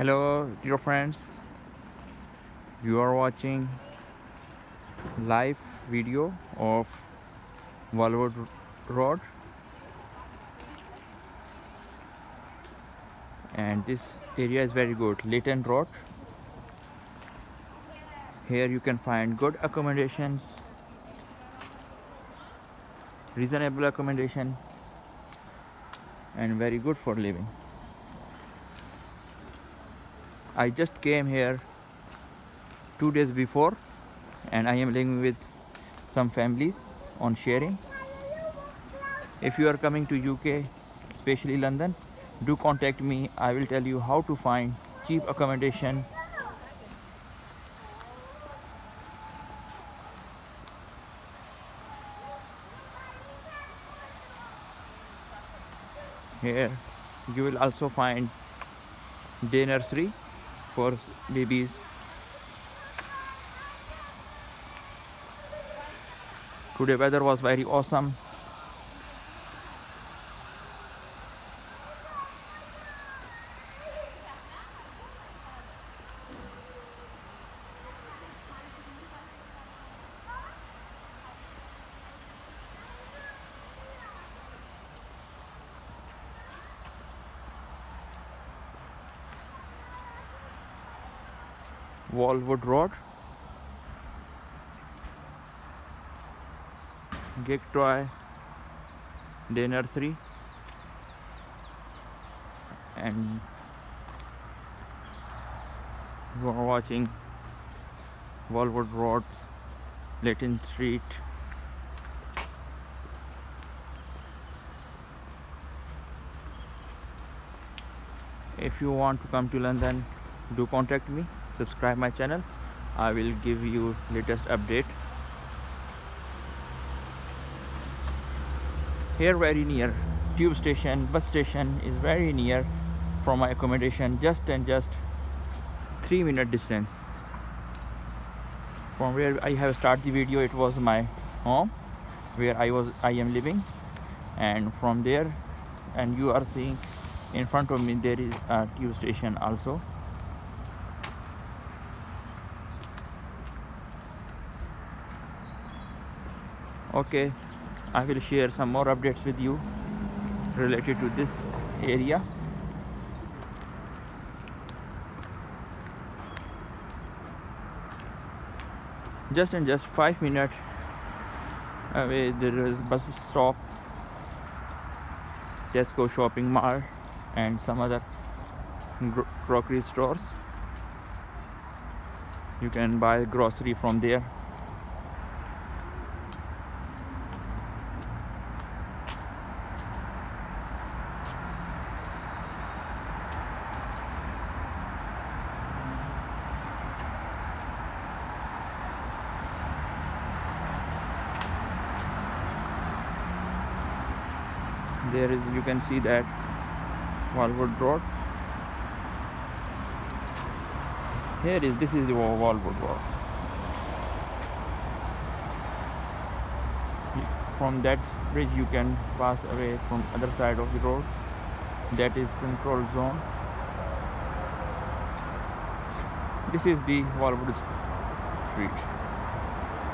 Hello dear friends, you are watching live video of Wallwood Road, and this area is very good. Leighton Road. Here you can find good accommodations, reasonable accommodation, and very good for living. I just came here 2 days before, and I am living with some families on sharing. If you are coming to UK, especially London, do contact me. I will tell you how to find cheap accommodation. Here you will also find day nursery for babies. Today weather was very awesome. Wallwood Road, Gig Toy, Day Nursery, and you are watching Wallwood Road, Leighton Street. If you want to come to London, do contact me. Subscribe my channel. I will give you latest update. Here very near tube station, bus station is very near from my accommodation, just 3-minute distance from where I have started the video. It was my home where I am living, and from there, and you are seeing in front of me there is a tube station also. Okay, I will share some more updates with you related to this area. Just 5 minutes away there is bus stop, Tesco shopping mall, and some other grocery stores. You can buy grocery from there. There is, you can see that Wallwood Road. This is the Wallwood Road. From that bridge you can pass away from other side of the road. That is control zone. This is the Wallwood Street.